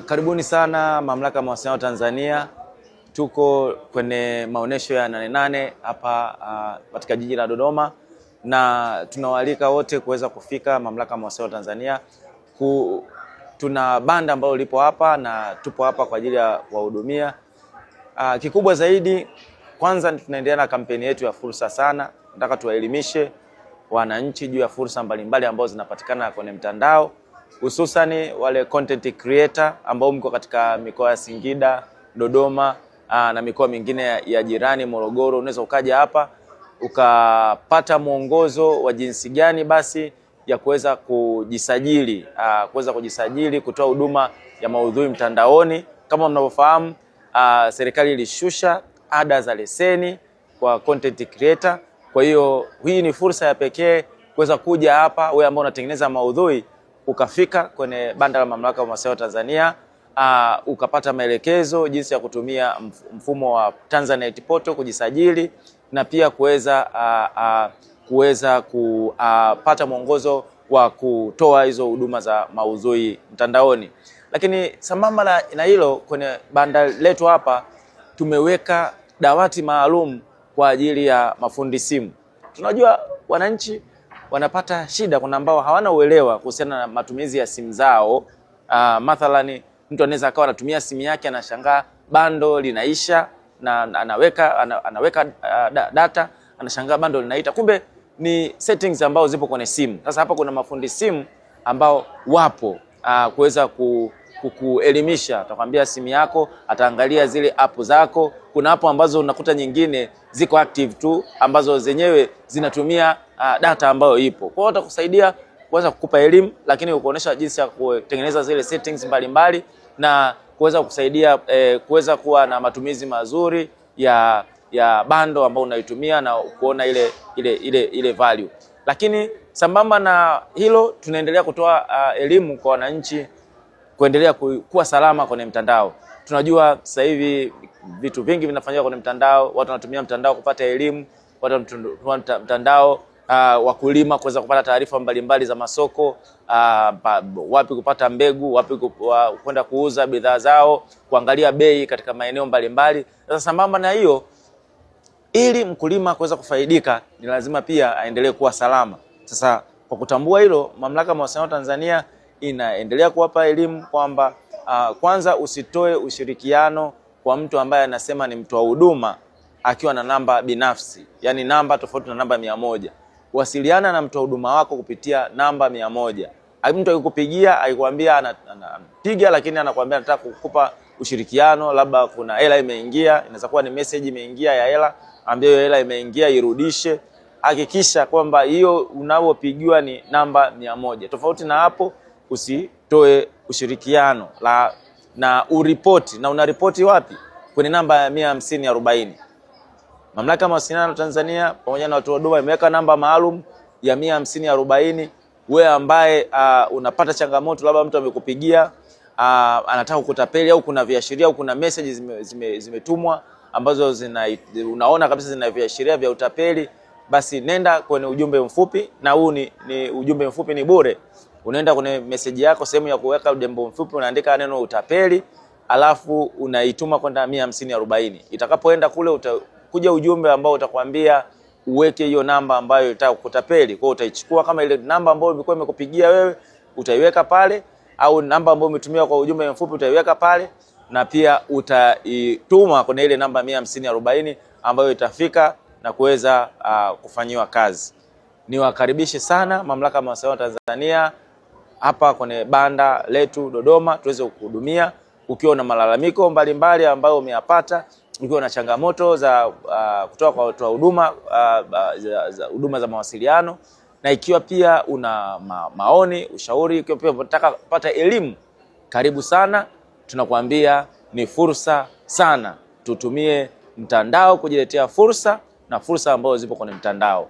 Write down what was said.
Karibuni sana Mamlaka ya Mawasiliano Tanzania. Tuko kwenye maonesho ya 88 hapa katika jiji la Dodoma, na tunawaalika wote kuweza kufika Mamlaka ya Mawasiliano Tanzania. Tuna banda ambalo lipo hapa na tupo hapa kwa ajili ya kuwahudumia. Kikubwa zaidi, kwanza tunaendelea na kampeni yetu ya fursa sana. Nataka tuwaelimishe wananchi juu ya fursa mbalimbali ambazo zinapatikana kwenye mtandao, hususani wale content creator ambao mko katika mikoa ya Singida, Dodoma na mikoa mingine ya jirani, Morogoro. Unaweza ukaja hapa ukapata mwongozo wa jinsi gani basi ya kuweza kujisajili, kutoa huduma ya maudhui mtandaoni. Kama mnavyofahamu, serikali ilishusha ada za leseni kwa content creator. Kwa hiyo hii ni fursa ya pekee kuweza kuja hapa wewe ambao unatengeneza maudhui, ukafika kwenye banda la Mamlaka ya Mawasiliano Tanzania, ukapata maelekezo jinsi ya kutumia mfumo wa Tanzanite Portal kujisajili, na pia kuweza kupata mwongozo wa kutoa hizo huduma za maudhui mtandaoni. Lakini sambamba na hilo, kwenye banda letu hapa tumeweka dawati maalum kwa ajili ya mafundi simu. Tunajua wananchi wanapata shida, kuna ambao hawana uelewa kuhusiana na matumizi ya simu zao. Mathalani, mtu anaweza akawa anatumia simu yake, anashangaa bando linaisha na anaweka data, anashangaa bando linaita, kumbe ni settings ambao zipo kwenye simu. Sasa hapa kuna mafundi simu ambao wapo kuweza kuelimisha. Atakwambia simu yako, ataangalia zile app zako. Kuna app ambazo unakuta nyingine ziko active tu, ambazo zenyewe zinatumia data ambayo ipo. Kwa hiyo atakusaidia kuweza kukupa elimu, lakini ukuonesha jinsi ya kutengeneza zile settings mbalimbali na kuweza kusaidia kuweza kuwa na matumizi mazuri ya bando ambao unaitumia na kuona ile value. Lakini sambamba na hilo, tunaendelea kutoa elimu kwa wananchi kuendelea kuwa salama kwenye mtandao. Tunajua sasa hivi vitu vingi vinafanyika kwenye mtandao, watu wanatumia mtandao kupata elimu, watu wanatumia mtandao wakulima kuweza kupata taarifa mbalimbali za masoko, wapi kupata mbegu, wapi kwenda kuuza bidhaa zao, kuangalia bei katika maeneo mbalimbali. Sasa sambamba na hiyo, ili mkulima kuweza kufaidika, ni lazima pia aendelee kuwa salama. Sasa kwa kutambua hilo, Mamlaka ya Mawasiliano Tanzania inaendelea kuwapa elimu kwamba kwanza usitoe ushirikiano kwa mtu ambaye anasema ni mtu wa huduma akiwa na namba binafsi, yani namba tofauti na namba 100. Wasiliana na mtu wa huduma wako kupitia namba 100. Mtu akikupigia, akikwambia anapiga, lakini anakuambia nataka kukupa ushirikiano, labda kuna hela imeingia, inaweza kuwa ni message imeingia ya hela, ambie hiyo hela imeingia irudishe. Hakikisha kwamba hiyo unaopigiwa ni namba 100. Tofauti na hapo, usitoe ushirikiano na uripoti. Na unaripoti wapi? Kwenye namba ya 15040. Mamlaka ya Mawasiliano Tanzania pamoja na watu wa huduma imeweka namba maalum ya 15040. Wewe ambaye unapata changamoto, labda mtu amekupigia anataka kukutapeli, au kuna viashiria au kuna messages zimetumwa ambazo unaona kabisa zina viashiria vya utapeli, basi nenda kwenye ujumbe mfupi, na huu ni ujumbe mfupi, ni bure. Unaenda kwenye message yako, sehemu ya kuweka ujumbe mfupi, unaandika neno utapeli, alafu unaituma kwenda 15040. Itakapoenda kule, utakuja ujumbe ambao utakwambia uweke hiyo namba ambayo itaka kutapeli. Kwa hiyo utaichukua, kama ile namba ambayo ilikuwa imekupigia wewe utaiweka pale, au namba ambayo umetumia kwa ujumbe mfupi utaiweka pale, na pia utaituma kwenye ile namba 15040 ambayo itafika na kuweza kufanyiwa kazi. Niwakaribishe sana Mamlaka ya Mawasiliano Tanzania hapa kwenye banda letu Dodoma, tuweze kukuhudumia. Ukiwa na malalamiko mbalimbali ambayo umeyapata, ukiwa na changamoto za kutoka kwa watu wa huduma za huduma za mawasiliano, na ikiwa pia una maoni, ushauri, ikiwa pia unataka kupata elimu, karibu sana. Tunakuambia ni fursa sana. Tutumie mtandao kujiletea fursa, na fursa ambazo zipo kwenye mtandao.